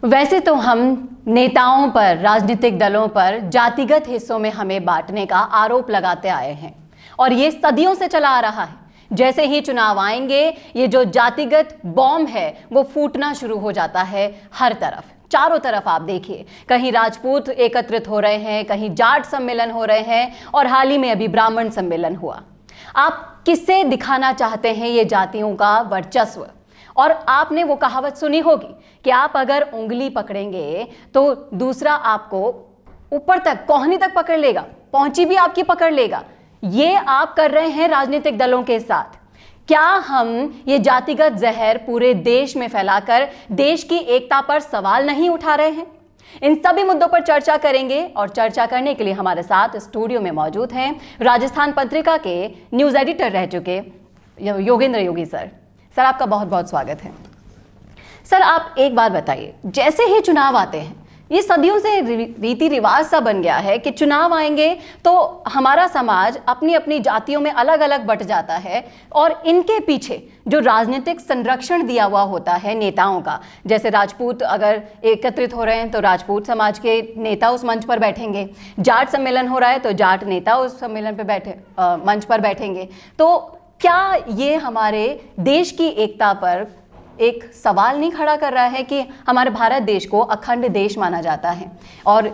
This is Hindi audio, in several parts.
वैसे तो हम नेताओं पर, राजनीतिक दलों पर जातिगत हिस्सों में हमें बांटने का आरोप लगाते आए हैं और ये सदियों से चला आ रहा है। जैसे ही चुनाव आएंगे ये जो जातिगत बॉम्ब है वो फूटना शुरू हो जाता है हर तरफ, चारों तरफ। आप देखिए, कहीं राजपूत एकत्रित हो रहे हैं, कहीं जाट सम्मेलन हो रहे हैं और हाल ही में अभी ब्राह्मण सम्मेलन हुआ। आप किससे दिखाना चाहते हैं ये जातियों का वर्चस्व? और आपने वो कहावत सुनी होगी कि आप अगर उंगली पकड़ेंगे तो दूसरा आपको ऊपर तक, कोहनी तक पकड़ लेगा, पहुंची भी आपकी पकड़ लेगा। ये आप कर रहे हैं राजनीतिक दलों के साथ। क्या हम ये जातिगत जहर पूरे देश में फैलाकर देश की एकता पर सवाल नहीं उठा रहे हैं? इन सभी मुद्दों पर चर्चा करेंगे और चर्चा करने के लिए हमारे साथ स्टूडियो में मौजूद हैं राजस्थान पत्रिका के न्यूज एडिटर रह चुके योगेंद्र योगी सर। सर, आपका बहुत बहुत स्वागत है। सर, आप एक बात बताइए, जैसे ही चुनाव आते हैं, ये सदियों से रीति रिवाज सा बन गया है कि चुनाव आएंगे तो हमारा समाज अपनी अपनी जातियों में अलग अलग बट जाता है और इनके पीछे जो राजनीतिक संरक्षण दिया हुआ होता है नेताओं का, जैसे राजपूत अगर एकत्रित हो रहे हैं तो राजपूत समाज के नेता उस मंच पर बैठेंगे, जाट सम्मेलन हो रहा है तो जाट नेता उस सम्मेलन पर मंच पर बैठेंगे। तो क्या ये हमारे देश की एकता पर एक सवाल नहीं खड़ा कर रहा है कि हमारे भारत देश को अखंड देश माना जाता है? और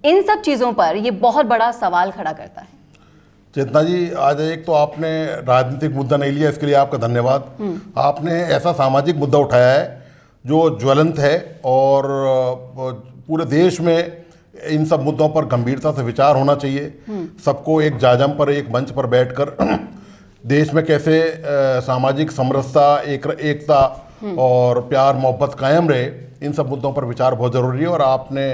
इन सब चीज़ों पर ये बहुत बड़ा सवाल खड़ा करता है। चेतना जी, आज एक तो आपने राजनीतिक मुद्दा नहीं लिया, इसके लिए आपका धन्यवाद। आपने ऐसा सामाजिक मुद्दा उठाया है जो ज्वलंत है और पूरे देश में इन सब मुद्दों पर गंभीरता से विचार होना चाहिए। सबको एक जाजम पर, एक मंच पर बैठकर देश में कैसे सामाजिक समरसता, एकता और प्यार मोहब्बत कायम रहे, इन सब मुद्दों पर विचार बहुत ज़रूरी है। और आपने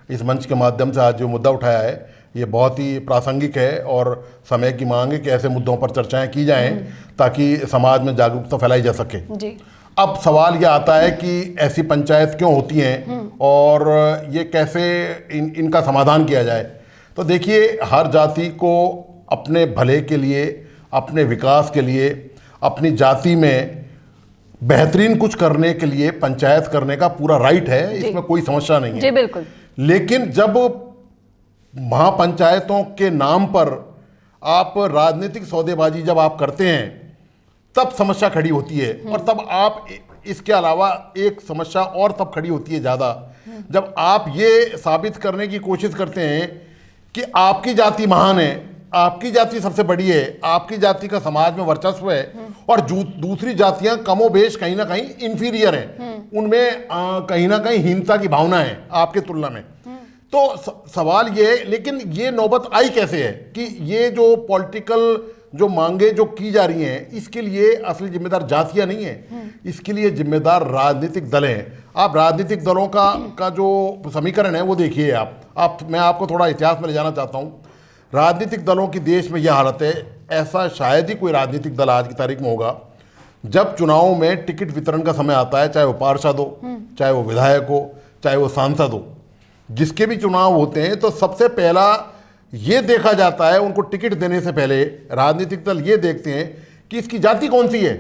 इस मंच के माध्यम से आज जो मुद्दा उठाया है ये बहुत ही प्रासंगिक है और समय की मांग है कि ऐसे मुद्दों पर चर्चाएं की जाएं ताकि समाज में जागरूकता फैलाई जा सके जी। अब सवाल ये आता है कि ऐसी पंचायत क्यों होती हैं और ये कैसे इनका समाधान किया जाए। तो देखिए, हर जाति को अपने भले के लिए, अपने विकास के लिए, अपनी जाति में बेहतरीन कुछ करने के लिए पंचायत करने का पूरा राइट है, इसमें कोई समस्या नहीं है जी, बिल्कुल। लेकिन जब महापंचायतों के नाम पर आप राजनीतिक सौदेबाजी जब आप करते हैं तब समस्या खड़ी होती है। और तब आप इसके अलावा एक समस्या और तब खड़ी होती है ज़्यादा, जब आप ये साबित करने की कोशिश करते हैं कि आपकी जाति महान है, आपकी जाति सबसे बड़ी है, आपकी जाति का समाज में वर्चस्व है और दूसरी जातियां कमोबेश कहीं ना कहीं इंफीरियर हैं, उनमें कहीं ना कहीं हीनता की भावना है आपके तुलना में। तो सवाल ये, लेकिन ये नौबत आई कैसे है कि ये जो पॉलिटिकल जो मांगे जो की जा रही हैं, इसके लिए असली जिम्मेदार जातियां नहीं है, इसके लिए जिम्मेदार राजनीतिक दल हैं। आप राजनीतिक दलों का जो समीकरण है वो देखिए। मैं आपको थोड़ा इतिहास में ले जाना चाहता हूँ। राजनीतिक दलों की देश में यह हालत है, ऐसा शायद ही कोई राजनीतिक दल आज की तारीख में होगा जब चुनाव में टिकट वितरण का समय आता है, चाहे वो पार्षद हो, चाहे वो विधायक हो, चाहे वो सांसद हो, जिसके भी चुनाव होते हैं तो सबसे पहला ये देखा जाता है, उनको टिकट देने से पहले राजनीतिक दल ये देखते हैं कि इसकी जाति कौन सी है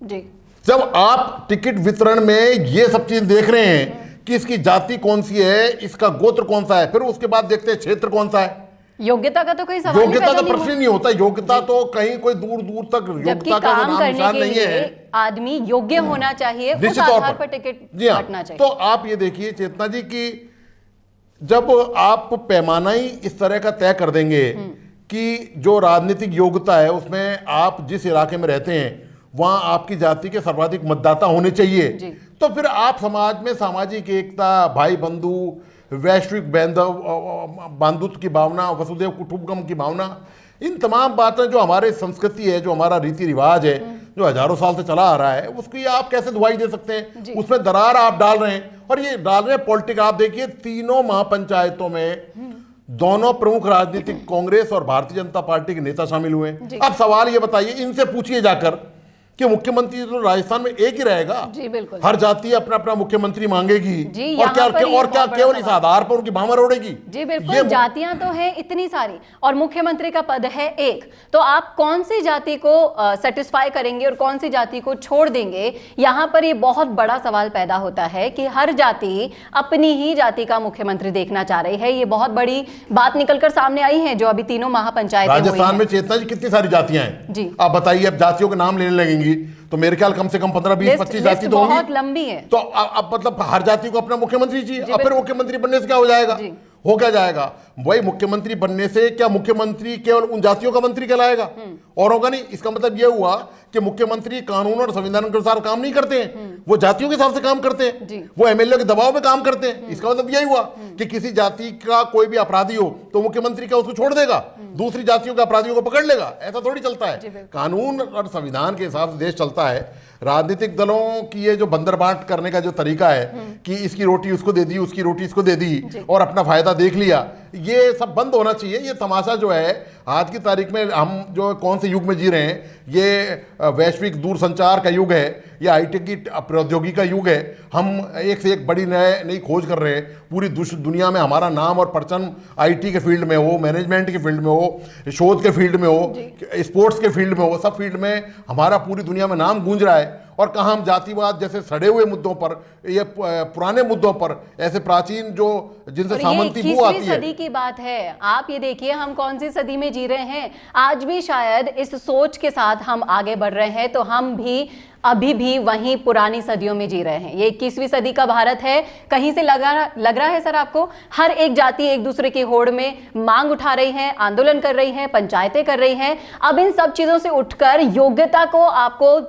जी। जब आप टिकट वितरण में ये सब चीज देख रहे हैं कि इसकी जाति कौन सी है, इसका गोत्र कौन सा है, फिर उसके बाद देखते हैं क्षेत्र कौन सा है। योग्यता का तो कोई सवाल योग्यता का प्रश्न नहीं होता। योग्यता तो कहीं कोई दूर दूर तक योग्यता का नाम निशान नहीं है। आदमी योग्य होना चाहिए, उस आधार पर टिकट बंटना चाहिए। तो आप ये देखिए चेतना जी कि जब आप पैमाना ही इस तरह का तय कर देंगे कि जो राजनीतिक योग्यता है उसमें आप जिस इलाके में रहते हैं वहां आपकी जाति के सर्वाधिक मतदाता होने चाहिए, तो फिर आप समाज में सामाजिक एकता, भाई बंधु, वैश्विक बंधुत्व की भावना, वसुदेव कुटुंबकम की भावना, इन तमाम बातें जो हमारे संस्कृति है, जो हमारा रीति रिवाज है, जो हजारों साल से चला आ रहा है, उसकी आप कैसे दुहाई दे सकते हैं? उसमें दरार आप डाल रहे हैं और ये डाल रहे हैं पॉलिटिक्स। आप देखिए, तीनों महापंचायतों में दोनों प्रमुख राजनीतिक कांग्रेस और भारतीय जनता पार्टी के नेता शामिल हुए। अब सवाल ये बताइए, इनसे पूछिए जाकर कि मुख्यमंत्री तो राजस्थान में एक ही रहेगा। जी बिल्कुल, हर जाति अपना अपना मुख्यमंत्री मांगेगी जी, और क्या यहाँ पर ये और क्या बहुत केवल बड़ा इस सवाल। आधार पर उनकी भामर उड़ेगी। जी बिल्कुल, जातियां तो हैं इतनी सारी और मुख्यमंत्री का पद है एक, तो आप कौन सी जाति को सेटिस्फाई करेंगे और कौन सी जाति को छोड़ देंगे? यहाँ पर ये बहुत बड़ा सवाल पैदा होता है कि हर जाति अपनी ही जाति का मुख्यमंत्री देखना चाह रही है। ये बहुत बड़ी बात निकलकर सामने आई है जो अभी तीनों महापंचायतें हुई राजस्थान हैं। में चेतना जी कितनी सारी जातियां हैं जी। आप बताइए, अब जातियों के नाम लेने लगेंगी तो मेरे ख्याल कम से कम 15-20-25 जाति लिस्ट तो होंगी। बहुत लंबी है। तो अब मतलब हर जाति को अपना मुख्यमंत्री चाहिए। अब फिर बिल्कुल। मुख्यमंत्री बनने से क्या हो जाएगा? जी। हो क्या जाएगा? वही मुख्यमंत्री बनने से क्या मुख्यमंत्री केवल उन जातियों का मंत्री कहलाएगा और होगा नहीं? इसका मतलब यह हुआ कि मुख्यमंत्री कानून और संविधान के अनुसार काम नहीं करते हैं, वो जातियों के हिसाब से काम करते जी। हैं, वो एमएलए के दबाव में काम करते हैं। इसका मतलब यही हुआ कि किसी जाति का कोई भी अपराधी हो तो मुख्यमंत्री क्या उसको छोड़ देगा, दूसरी जातियों के अपराधियों को पकड़ लेगा? ऐसा थोड़ी चलता है। कानून और संविधान के हिसाब से देश चलता है। राजनीतिक दलों की ये जो बंदरबांट करने का जो तरीका है कि इसकी रोटी उसको दे दी, उसकी रोटी इसको दे दी और अपना फायदा देख लिया, ये सब बंद होना चाहिए। ये तमाशा जो है आज की तारीख में हम जो कौन से युग में जी रहे हैं, ये वैश्विक दूरसंचार का युग है, ये आईटी की प्रौद्योगिकी का युग है। हम एक से एक बड़ी नई खोज कर रहे हैं। पूरी दुनिया में हमारा नाम और परचम आईटी के फील्ड में हो, मैनेजमेंट के फील्ड में हो, शोध के फील्ड में हो, स्पोर्ट्स के फील्ड में हो, सब फील्ड में हमारा पूरी दुनिया में नाम गूंज रहा है। और कहाँ हम जातिवाद जैसे सड़े हुए मुद्दों पर, ये पुराने मुद्दों पर, ऐसे प्राचीन जो जिनसे सामंती बू आती है। सदी की बात है। आप ये देखिए हम कौन सी सदी में जी रहे हैं। आज भी शायद इस सोच के साथ हम आगे बढ़ रहे हैं तो हम भी अभी भी वहीं पुरानी सदियों में जी रहे हैं। ये 21वीं सदी का भारत है। कहीं से लग रहा है सर आपको? हर एक जाति एक दूसरे की होड़ में मांग उठा रही है, आंदोलन कर रही है, पंचायतें कर रही हैं। अब इन सब चीजों से उठकर योग्यता को आपको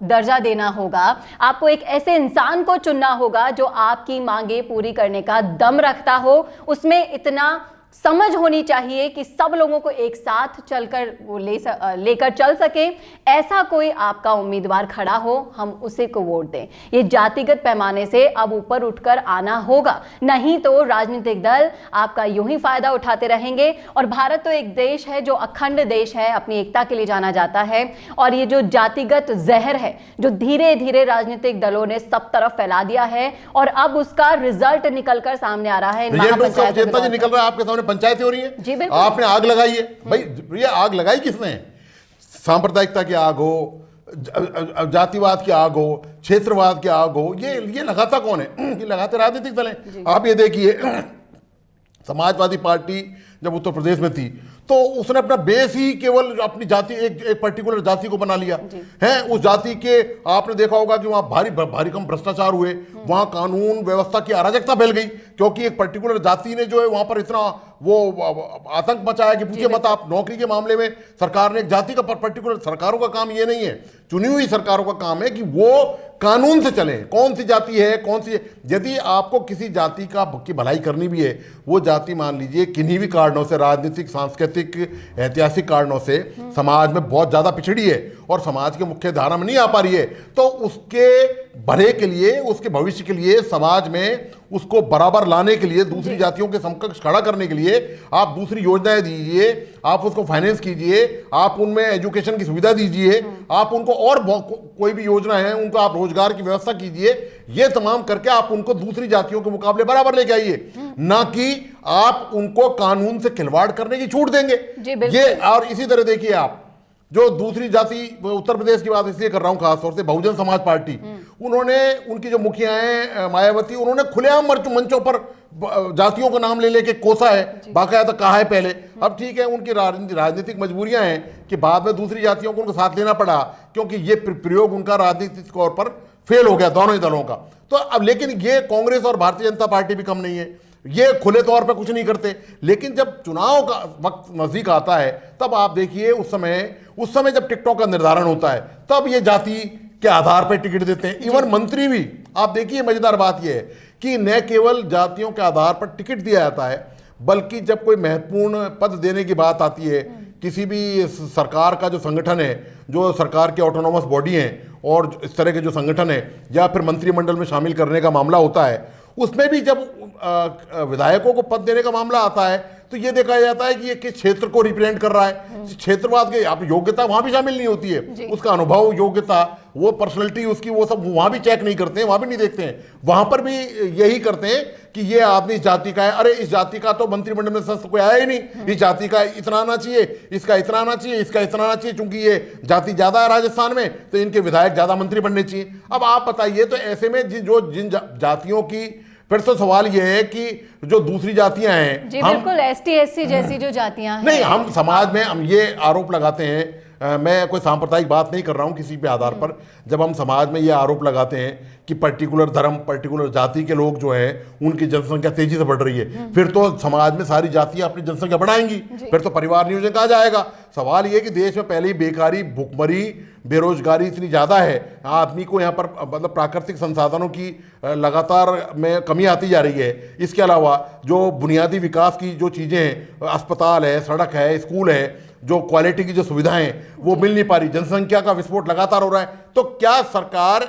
दर्जा देना होगा। आपको एक ऐसे इंसान को चुनना होगा जो आपकी मांगे पूरी करने का दम रखता हो। उसमें इतना समझ होनी चाहिए कि सब लोगों को एक साथ चलकर वो लेकर चल सके। ऐसा कोई आपका उम्मीदवार खड़ा हो, हम उसे को वोट दें। ये जातिगत पैमाने से अब ऊपर उठकर आना होगा, नहीं तो राजनीतिक दल आपका यूं ही फायदा उठाते रहेंगे। और भारत तो एक देश है जो अखंड देश है, अपनी एकता के लिए जाना जाता है। और ये जो जातिगत जहर है जो धीरे धीरे राजनीतिक दलों ने सब तरफ फैला दिया है और अब उसका रिजल्ट निकलकर सामने आ रहा है। निकल रहा है आपके सामने, पंचायतें हो रही हैं, आपने आग लगाई है। भाई ये आग लगाई किसने? सांप्रदायिकता की आग हो, जातिवाद की आग हो, क्षेत्रवाद की आग हो, ये लगाता कौन है? ये लगाते राजनीतिक दल हैं। आप ये देखिए, समाजवादी पार्टी जब उत्तर प्रदेश में थी तो उसने अपना बेस ही केवल अपनी जाति, एक पर्टिकुलर जाति को बना लिया है। उस जाति के आपने देखा होगा कि वहां भारी कम भ्रष्टाचार हुए, वहां कानून व्यवस्था की अराजकता फैल गई क्योंकि एक पर्टिकुलर जाति ने जो है वहां पर इतना वो आतंक मचाया कि पूछिए मत आप। नौकरी के मामले में सरकार ने एक जाति का पर्टिकुलर, सरकारों का काम ये नहीं है, चुनी हुई सरकारों का काम है कि वो कानून से चले। कौन सी जाति है, कौन सी, यदि आपको किसी जाति की भलाई करनी भी है, वो जाति मान लीजिए किन्हीं भी कारणों से, राजनीतिक, सांस्कृतिक, ऐतिहासिक कारणों से समाज में बहुत ज्यादा पिछड़ी है और समाज के मुख्य धारा में नहीं आ पा रही है, तो उसके भले के लिए, उसके भविष्य के लिए, समाज में उसको बराबर लाने के लिए, दूसरी जातियों के समकक्ष खड़ा करने के लिए आप दूसरी योजनाएं दीजिए, आप उसको फाइनेंस कीजिए, आप उनमें एजुकेशन की सुविधा दीजिए, आप उनको और कोई भी योजना है उनको आप रोजगार की व्यवस्था कीजिए। ये तमाम करके आप उनको दूसरी जातियों के मुकाबले बराबर लेके आइए, ना कि आप उनको कानून से खिलवाड़ करने की छूट देंगे। ये और इसी तरह देखिए आप जो दूसरी जाति, उत्तर प्रदेश की बात इसलिए कर रहा हूं खासतौर से, बहुजन समाज पार्टी, उन्होंने, उनकी जो मुखिया हैं मायावती, उन्होंने खुलेआम मंचों पर जातियों का नाम ले लेके कोसा है, बाकायदा कहा है पहले। अब ठीक है, उनकी राजनीतिक मजबूरियां हैं कि बाद में दूसरी जातियों को उनको साथ लेना पड़ा क्योंकि ये प्रयोग उनका राजनीतिक तौर पर फेल हो गया दोनों ही दलों का। तो अब लेकिन ये कांग्रेस और भारतीय जनता पार्टी भी कम नहीं है, ये खुले तौर पर कुछ नहीं करते। लेकिन जब चुनाव का वक्त नजदीक आता है तब आप देखिए, उस समय जब टिकटों का निर्धारण होता है तब ये जाति के आधार पर टिकट देते हैं। इवन मंत्री भी, आप देखिए मजेदार बात यह है कि न केवल जातियों के आधार पर टिकट दिया जाता है, बल्कि जब कोई महत्वपूर्ण पद देने की बात आती है, किसी भी सरकार का जो संगठन है, जो सरकार के ऑटोनोमस बॉडी हैं और इस तरह के जो संगठन है, या फिर मंत्रिमंडल में शामिल करने का मामला होता है, उसमें भी जब विधायकों को पद देने का मामला आता है तो ये देखा जाता है कि ये किस क्षेत्र को रिप्रेजेंट कर रहा है। क्षेत्रवाद के आप योग्यता वहां भी शामिल नहीं होती है, उसका अनुभव, योग्यता, वो पर्सनैलिटी उसकी, वो सब वहां भी चेक नहीं करते हैं, वहां भी नहीं देखते हैं। वहां पर भी यही करते हैं कि ये आदमी इस जाति का है, अरे इस जाति का तो मंत्रिमंडल में सदस्य कोई आया ही नहीं, इस जाति का इतना आना चाहिए, इसका इतना आना चाहिए, इसका इतना आना चाहिए, क्योंकि ये जाति ज्यादा है राजस्थान में तो इनके विधायक ज्यादा मंत्री बनने चाहिए। अब आप बताइए, तो ऐसे में जिन जातियों की, फिर तो सवाल यह है कि जो दूसरी जातियां हैं, जी बिल्कुल, एसटी एससी जैसी जो जातियां हैं, नहीं, हम समाज में हम ये आरोप लगाते हैं, मैं कोई सांप्रदायिक बात नहीं कर रहा हूं किसी भी आधार पर, जब हम समाज में ये आरोप लगाते हैं कि पर्टिकुलर धर्म, पर्टिकुलर जाति के लोग जो हैं उनकी जनसंख्या तेजी से बढ़ रही है, फिर तो समाज में सारी जातियां अपनी जनसंख्या बढ़ाएंगी, फिर तो परिवार नियोजन कहा जाएगा। सवाल ये कि देश में पहले ही बेकारी, भुखमरी, बेरोजगारी इतनी ज़्यादा है, आदमी को यहाँ पर मतलब प्राकृतिक संसाधनों की लगातार में कमी आती जा रही है। इसके अलावा जो बुनियादी विकास की जो चीज़ें हैं, अस्पताल है, सड़क है, स्कूल है, जो क्वालिटी की जो सुविधाएं हैं वो मिल नहीं पा रही, जनसंख्या का विस्फोट लगातार हो रहा है। तो क्या सरकार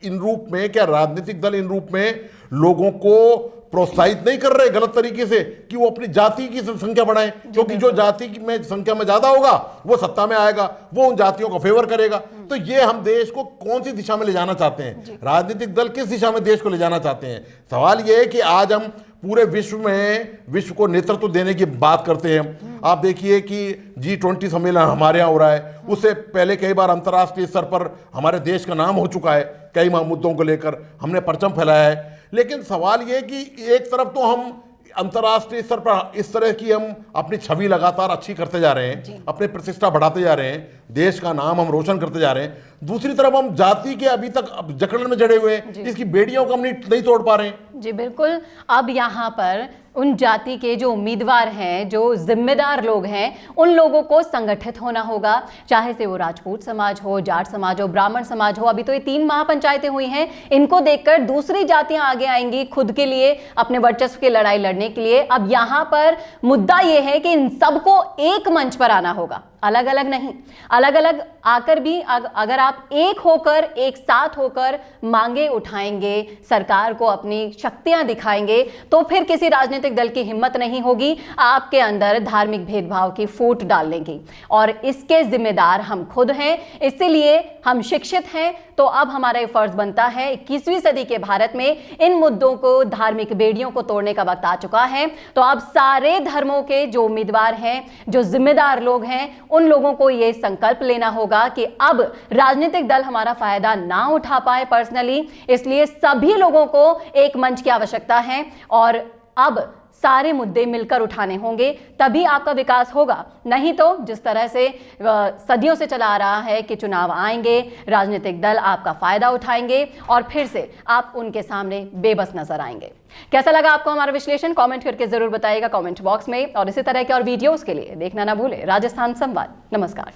इन रूप में, क्या राजनीतिक दल इन रूप में लोगों को प्रोत्साहित नहीं कर रहे गलत तरीके से कि वो अपनी जाति की संख्या बढ़ाएं? क्योंकि जो जाति में संख्या में ज्यादा होगा वो सत्ता में आएगा, वो उन जातियों को फेवर करेगा। तो ये हम देश को कौन सी दिशा में ले जाना चाहते हैं? राजनीतिक दल किस दिशा में देश को ले जाना चाहते हैं? सवाल ये है कि आज हम पूरे विश्व को नेतृत्व देने की बात करते हैं। आप देखिए कि G20 सम्मेलन हमारे यहाँ हो रहा है, उससे पहले कई बार अंतर्राष्ट्रीय स्तर पर हमारे देश का नाम हो चुका है, कई मुद्दों को लेकर हमने परचम फैलाया है। लेकिन सवाल ये कि एक तरफ तो हम अंतर्राष्ट्रीय स्तर पर इस तरह की हम अपनी छवि लगातार अच्छी करते जा रहे हैं, अपनी प्रतिष्ठा बढ़ाते जा रहे हैं, देश का नाम हम रोशन करते जा रहे हैं, दूसरी तरफ हम जाति के अभी तक जकड़न में जड़े हुए हैं, इसकी बेड़ियों को हम नहीं तोड़ पा रहे हैं। जी बिल्कुल, अब यहाँ पर उन जाति के जो उम्मीदवार हैं, जो जिम्मेदार लोग हैं, उन लोगों को संगठित होना होगा, चाहे से वो राजपूत समाज हो, जाट समाज हो, ब्राह्मण समाज हो। अभी तो ये 3 महापंचायतें हुई हैं, इनको देखकर दूसरी जातियां आगे आएंगी खुद के लिए, अपने वर्चस्व की लड़ाई लड़ने के लिए। अब यहाँ पर मुद्दा ये है कि इन सबको एक मंच पर आना होगा, अलग अलग नहीं। अलग अलग आकर भी अगर आप एक होकर, एक साथ होकर मांगे उठाएंगे, सरकार को अपनी शक्तियां दिखाएंगे, तो फिर किसी राजनीतिक दल की हिम्मत नहीं होगी आपके अंदर धार्मिक भेदभाव की फूट डालने की। और इसके जिम्मेदार हम खुद हैं, इसीलिए हम शिक्षित हैं। तो अब हमारा ये फर्ज बनता है, 21वीं सदी के भारत में इन मुद्दों को, धार्मिक बेड़ियों को तोड़ने का वक्त आ चुका है। तो अब सारे धर्मों के जो उम्मीदवार हैं, जो जिम्मेदार लोग हैं, उन लोगों को यह संकल्प लेना होगा कि अब राजनीतिक दल हमारा फायदा ना उठा पाए पर्सनली, इसलिए सभी लोगों को एक मंच की आवश्यकता है और अब सारे मुद्दे मिलकर उठाने होंगे, तभी आपका विकास होगा। नहीं तो जिस तरह से सदियों से चला आ रहा है कि चुनाव आएंगे, राजनीतिक दल आपका फायदा उठाएंगे और फिर से आप उनके सामने बेबस नजर आएंगे। कैसा लगा आपको हमारा विश्लेषण? कमेंट करके जरूर बताइएगा कमेंट बॉक्स में। और इसी तरह के और वीडियोस के लिए देखना ना भूले राजस्थान संवाद। नमस्कार।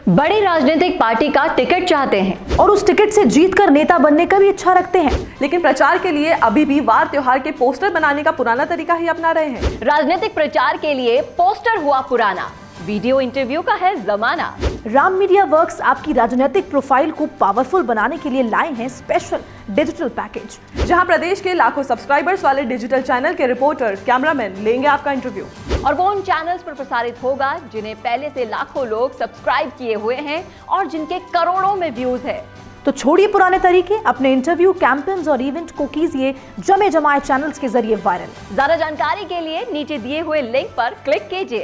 बड़ी राजनीतिक पार्टी का टिकट चाहते हैं और उस टिकट से जीतकर नेता बनने का भी इच्छा रखते हैं, लेकिन प्रचार के लिए अभी भी वार त्योहार के पोस्टर बनाने का पुराना तरीका ही अपना रहे हैं। राजनीतिक प्रचार के लिए पोस्टर हुआ पुराना, वीडियो इंटरव्यू का है जमाना। राम मीडिया वर्क्स आपकी राजनीतिक प्रोफाइल को पावरफुल बनाने के लिए लाए हैं स्पेशल डिजिटल पैकेज, जहां प्रदेश के लाखों सब्सक्राइबर्स वाले डिजिटल चैनल के रिपोर्टर, कैमरामैन लेंगे आपका इंटरव्यू। और वो उन चैनल्स पर प्रसारित होगा जिन्हें पहले से लाखों लोग सब्सक्राइब किए हुए हैं और जिनके करोड़ों में व्यूज है। तो छोड़िए पुराने तरीके, अपने इंटरव्यू, कैंपेन्स और इवेंट को कीजिए जमे जमाए चैनल्स के जरिए वायरल। ज्यादा जानकारी के लिए नीचे दिए हुए लिंक पर क्लिक कीजिए।